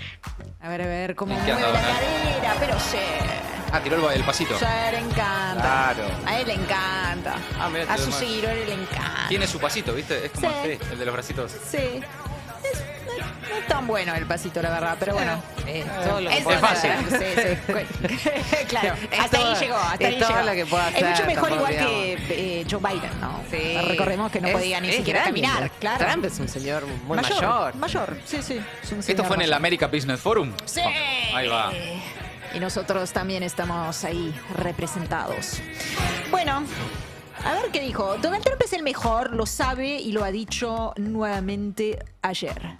cómo ¿En qué mueve anda la Donald? cadera, pero sí. Ah, tiró el pasito. Sí, le encanta. Claro. A él le encanta. Ah, mirá, A te sus demás. seguidores le encanta. Tiene su pasito, ¿viste? Es como Sí. el de los bracitos. Sí. No es tan bueno el pasito, la verdad, pero bueno. Todo lo que Es puede fácil. hacer. Sí. Claro, Es hasta todo- ahí llegó. Hasta es ahí todo llegó. lo que puede Es mucho hacer, mejor tampoco, igual que Joe Biden, ¿no? Sí. Recordemos que no podía ni Es siquiera grande. caminar, claro. Trump es un señor muy mayor. Mayor, sí. Es un ¿Esto señor fue en el mayor. America Business Forum? Sí. Oh, ahí va. Y nosotros también estamos ahí representados. Bueno, a ver qué dijo. Donald Trump es el mejor, lo sabe y lo ha dicho nuevamente ayer.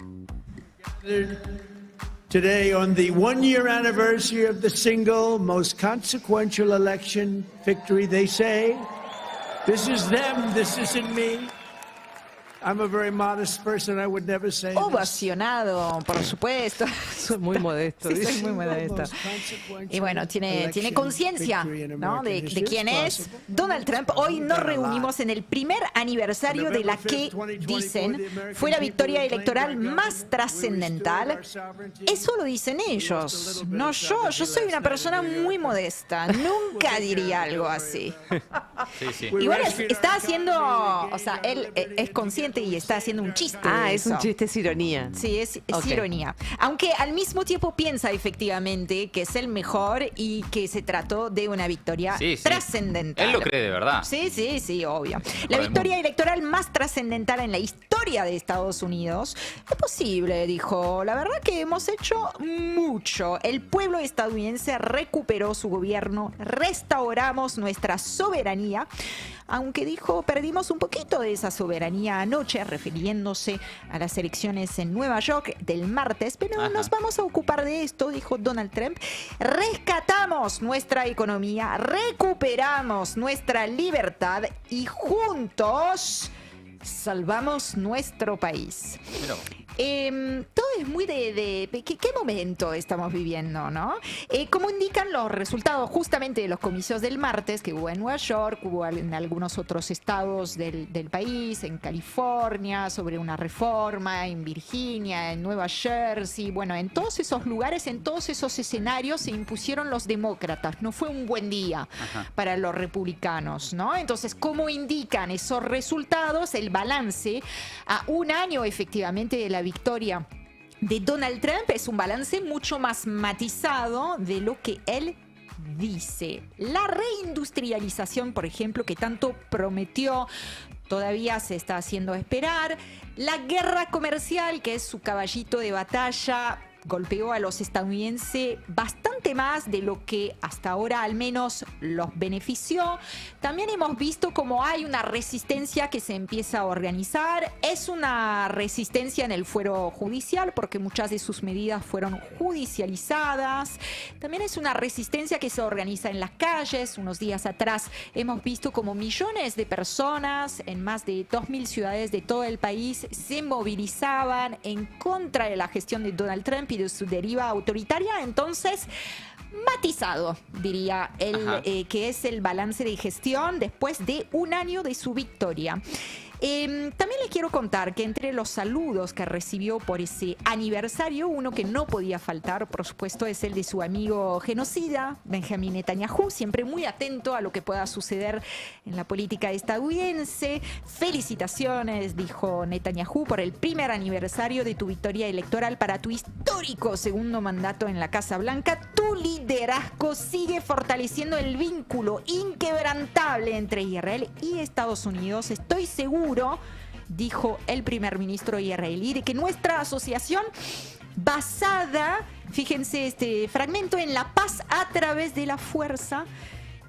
Today, on the one-year anniversary of the single most consequential election victory, they say, this is them, this isn't me. I'm a very modest person, I would never say this. Ovacionado, por supuesto. Soy muy modesto. Sí, soy muy modesta. Y bueno, tiene conciencia, ¿no? de quién es Donald Trump. Hoy nos reunimos en el primer aniversario de la que, dicen, fue la victoria electoral más trascendental. Eso lo dicen ellos, no yo. Yo soy una persona muy modesta. Nunca diría algo así. Sí. Y bueno, está haciendo, o sea, él es consciente y está haciendo un chiste. Ah, de es un eso. chiste, es ironía. Sí, es Ok. ironía. Aunque al mismo tiempo piensa efectivamente que es el mejor y que se trató de una victoria Sí. trascendental. Él lo cree de verdad. Sí, obvio. La del victoria mundo. electoral más trascendental en la historia de Estados Unidos. Es posible, dijo. La verdad que hemos hecho mucho. El pueblo estadounidense recuperó su gobierno, restauramos nuestra soberanía. Aunque dijo, perdimos un poquito de esa soberanía anoche, refiriéndose a las elecciones en Nueva York del martes, pero Ajá. nos vamos a ocupar de esto, dijo Donald Trump. Rescatamos nuestra economía, recuperamos nuestra libertad y juntos salvamos nuestro país. Mirá vos. Todo es muy de ¿qué momento estamos viviendo, ¿no? Como indican los resultados justamente de los comicios del martes, que hubo en Nueva York, hubo en algunos otros estados del país, en California, sobre una reforma, en Virginia, en Nueva Jersey, bueno, en todos esos lugares, en todos esos escenarios se impusieron los demócratas. No fue un buen día para los republicanos, ¿no? Entonces, ¿cómo indican esos resultados? El balance a un año efectivamente de la victoria de Donald Trump es un balance mucho más matizado de lo que él dice. La reindustrialización, por ejemplo, que tanto prometió, todavía se está haciendo esperar. La guerra comercial, que es su caballito de batalla, golpeó a los estadounidenses bastante más de lo que hasta ahora al menos los benefició. También hemos visto cómo hay una resistencia que se empieza a organizar. Es una resistencia en el fuero judicial porque muchas de sus medidas fueron judicializadas. También es una resistencia que se organiza en las calles. Unos días atrás hemos visto cómo millones de personas en más de 2.000 ciudades de todo el país se movilizaban en contra de la gestión de Donald Trump y de su deriva autoritaria. Entonces, matizado, diría él, que es el balance de gestión después de un año de su victoria. También le quiero contar que entre los saludos que recibió por ese aniversario, uno que no podía faltar, por supuesto, es el de su amigo genocida, Benjamin Netanyahu, siempre muy atento a lo que pueda suceder en la política estadounidense. Felicitaciones, dijo Netanyahu, por el primer aniversario de tu victoria electoral para tu histórico segundo mandato en la Casa Blanca. Tu liderazgo sigue fortaleciendo el vínculo inquebrantable entre Israel y Estados Unidos. Estoy seguro, dijo el primer ministro israelí, de que nuestra asociación basada, fíjense este fragmento, en la paz a través de la fuerza,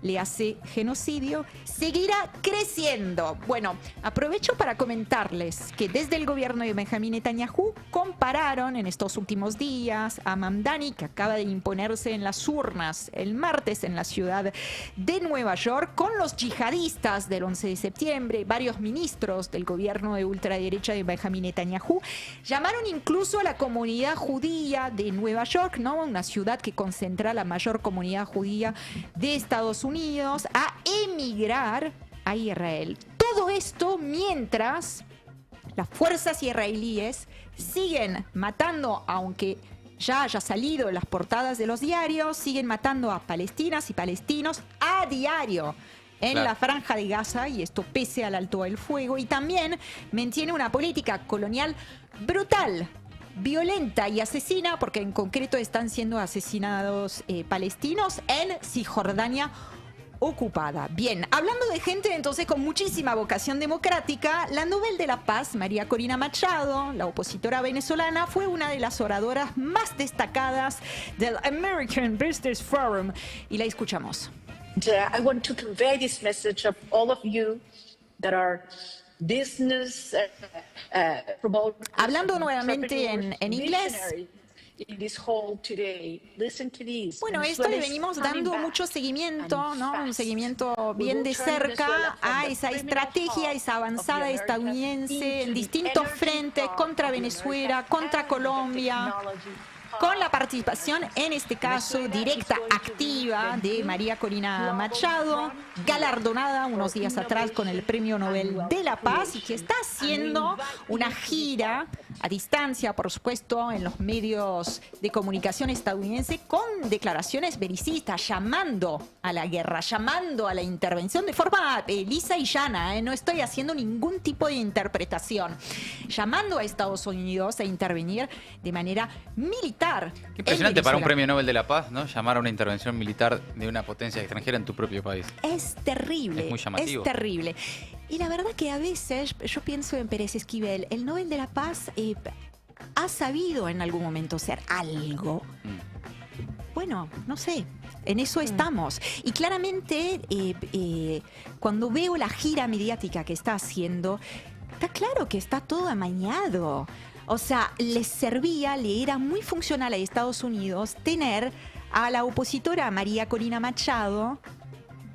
le hace genocidio, seguirá creciendo. Bueno, aprovecho para comentarles que desde el gobierno de Benjamin Netanyahu compararon en estos últimos días a Mamdani, que acaba de imponerse en las urnas el martes en la ciudad de Nueva York, con los yihadistas del 11 de septiembre. Varios ministros del gobierno de ultraderecha de Benjamin Netanyahu llamaron incluso a la comunidad judía de Nueva York, ¿no? Una ciudad que concentra la mayor comunidad judía de Estados Unidos, a emigrar a Israel. Todo esto mientras las fuerzas israelíes siguen matando, aunque ya haya salido en las portadas de los diarios, siguen matando a palestinas y palestinos a diario en la Franja de Gaza, y esto pese al alto el fuego, y también mantiene una política colonial brutal, violenta y asesina, porque en concreto están siendo asesinados palestinos en Cisjordania ocupada. Bien, hablando de gente entonces con muchísima vocación democrática, la Nobel de la Paz, María Corina Machado, la opositora venezolana, fue una de las oradoras más destacadas del American Business Forum, y la escuchamos. I want to convey this message of all of you that are business promoters. Hablando nuevamente en inglés. Bueno, esto le venimos dando mucho seguimiento, ¿no? Un seguimiento bien de cerca a esa estrategia, esa avanzada estadounidense en distintos frentes contra Venezuela, contra Colombia. con la participación, en este caso, directa, activa, de María Corina Machado, galardonada unos días atrás con el Premio Nobel de la Paz y que está haciendo una gira a distancia, por supuesto, en los medios de comunicación estadounidense con declaraciones belicistas, llamando a la guerra, llamando a la intervención de forma lisa y llana, no estoy haciendo ningún tipo de interpretación, llamando a Estados Unidos a intervenir de manera militar. Qué impresionante para un Premio Nobel de la Paz, ¿no? Llamar a una intervención militar de una potencia extranjera en tu propio país. Es terrible. Es muy llamativo. Es terrible. Y la verdad que a veces yo pienso en Pérez Esquivel, el Nobel de la Paz ha sabido en algún momento ser algo. Bueno, no sé. En eso estamos. Y claramente, cuando veo la gira mediática que está haciendo, está claro que está todo amañado. O sea, les servía, le era muy funcional a Estados Unidos tener a la opositora María Corina Machado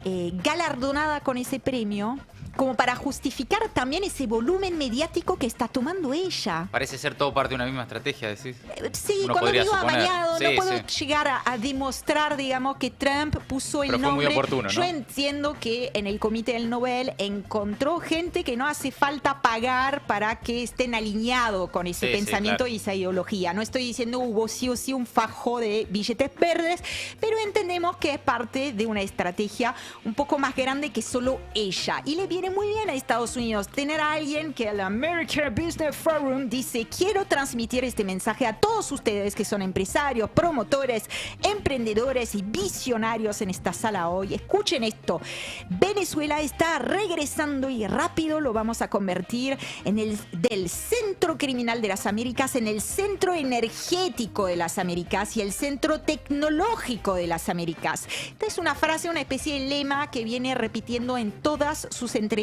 galardonada con ese premio, como para justificar también ese volumen mediático que está tomando ella. Parece ser todo parte de una misma estrategia, decís. Sí, Uno cuando digo suponer. amañado, Sí, no puedo sí. llegar a demostrar, digamos, que Trump puso el Pero fue muy nombre. oportuno, ¿no? Yo entiendo que en el Comité del Nobel encontró gente que no hace falta pagar para que estén alineados con ese Sí, pensamiento sí, claro. y esa ideología. No estoy diciendo hubo sí o sí un fajo de billetes verdes, pero entendemos que es parte de una estrategia un poco más grande que solo ella. Y le viene muy bien a Estados Unidos tener a alguien que el American Business Forum dice: quiero transmitir este mensaje a todos ustedes que son empresarios, promotores, emprendedores y visionarios en esta sala hoy. Escuchen esto: Venezuela está regresando y rápido lo vamos a convertir en del centro criminal de las Américas en el centro energético de las Américas y el centro tecnológico de las Américas. Esta es una frase, una especie de lema que viene repitiendo en todas sus entrevistas.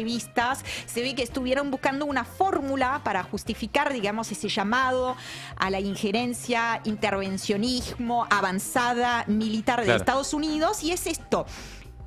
Se ve que estuvieron buscando una fórmula para justificar, digamos, ese llamado a la injerencia, intervencionismo, avanzada militar de Estados Unidos, y es esto: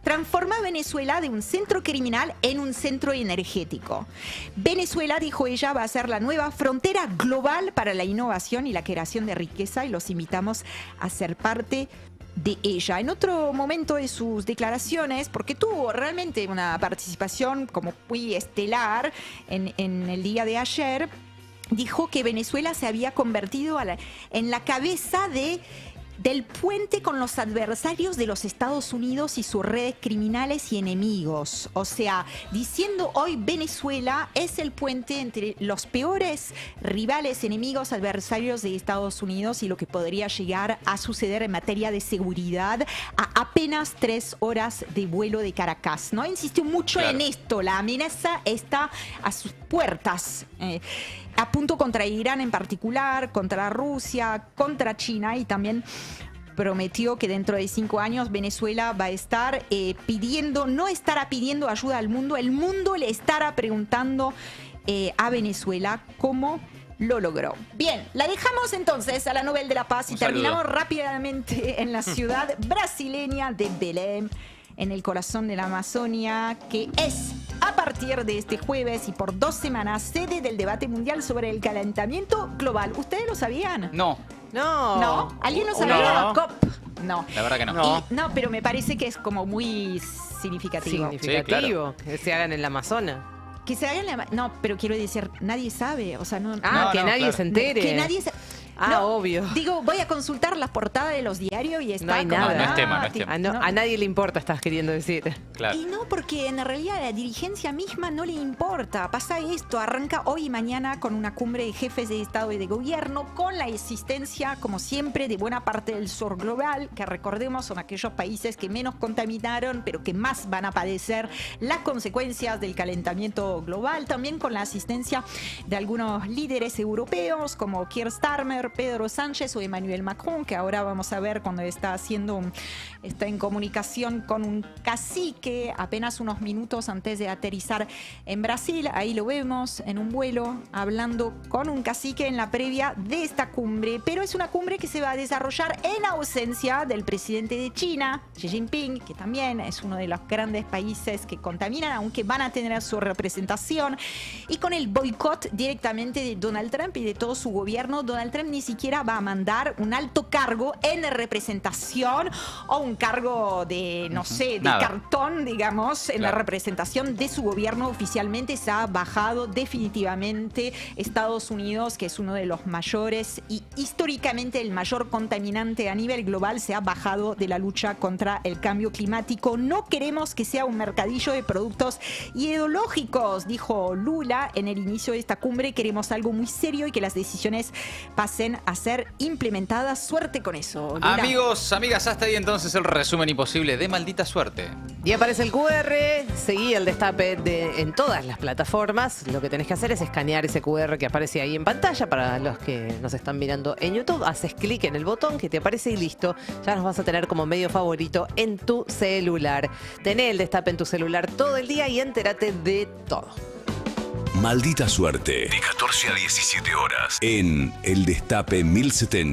transforma Venezuela de un centro criminal en un centro energético. Venezuela, dijo ella, va a ser la nueva frontera global para la innovación y la creación de riqueza, y los invitamos a ser parte de ella. En otro momento de sus declaraciones, porque tuvo realmente una participación como muy estelar en el día de ayer, dijo que Venezuela se había convertido en la cabeza del puente con los adversarios de los Estados Unidos y sus redes criminales y enemigos. O sea, diciendo hoy Venezuela es el puente entre los peores rivales, enemigos, adversarios de Estados Unidos y lo que podría llegar a suceder en materia de seguridad a apenas 3 horas de vuelo de Caracas, ¿no? Insistió mucho en esto. La amenaza está a sus puertas. Apunto contra Irán en particular, contra Rusia, contra China, y también prometió que dentro de 5 años Venezuela va a estar no estará pidiendo ayuda al mundo, el mundo le estará preguntando a Venezuela cómo lo logró. Bien, la dejamos entonces a la Nobel de la Paz y terminamos rápidamente en la ciudad brasileña de Belém, en el corazón de la Amazonia, que es a partir de este jueves y por 2 semanas sede del debate mundial sobre el calentamiento global. ¿Ustedes lo sabían? No. ¿No? ¿Alguien lo sabía? No. COP. No. La verdad que no. No, pero me parece que es como muy significativo. Significativo, que se hagan en la Amazonas. Que se hagan no, pero quiero decir, nadie sabe, o sea, no. Que nadie se entere. Que nadie se... obvio. Digo, voy a consultar las portadas de los diarios y está no hay como nada. No es tema, no es tema. A nadie le importa, estás queriendo decir. Claro. Y no, porque en realidad a la dirigencia misma no le importa. Pasa esto, arranca hoy y mañana con una cumbre de jefes de Estado y de Gobierno, con la existencia, como siempre, de buena parte del sur global, que recordemos son aquellos países que menos contaminaron, pero que más van a padecer las consecuencias del calentamiento global. También con la asistencia de algunos líderes europeos, como Keir Starmer, Pedro Sánchez o Emmanuel Macron, que ahora vamos a ver cuando está en comunicación con un cacique apenas unos minutos antes de aterrizar en Brasil. Ahí lo vemos en un vuelo hablando con un cacique en la previa de esta cumbre, pero es una cumbre que se va a desarrollar en ausencia del presidente de China, Xi Jinping, que también es uno de los grandes países que contaminan, aunque van a tener su representación, y con el boicot directamente de Donald Trump y de todo su gobierno. Donald Trump ni siquiera va a mandar un alto cargo en representación o un cargo de, no sé, de Nada. cartón, digamos, en la Claro. representación de su gobierno. Oficialmente se ha bajado definitivamente. Estados Unidos, que es uno de los mayores y históricamente el mayor contaminante a nivel global, se ha bajado de la lucha contra el cambio climático. No queremos que sea un mercadillo de productos ideológicos, dijo Lula en el inicio de esta cumbre. Queremos algo muy serio y que las decisiones pasen a ser implementadas. Suerte con eso, Lula. Amigos, amigas, hasta ahí entonces el resumen imposible de Maldita Suerte. Y aparece el QR, seguí el destape en todas las plataformas. Lo que tenés que hacer es escanear ese QR que aparece ahí en pantalla para los que nos están mirando en YouTube. Haces clic en el botón que te aparece y listo. Ya nos vas a tener como medio favorito en tu celular. Tené el destape en tu celular todo el día y entérate de todo. Maldita Suerte, de 14 a 17 horas, en El Destape 1070.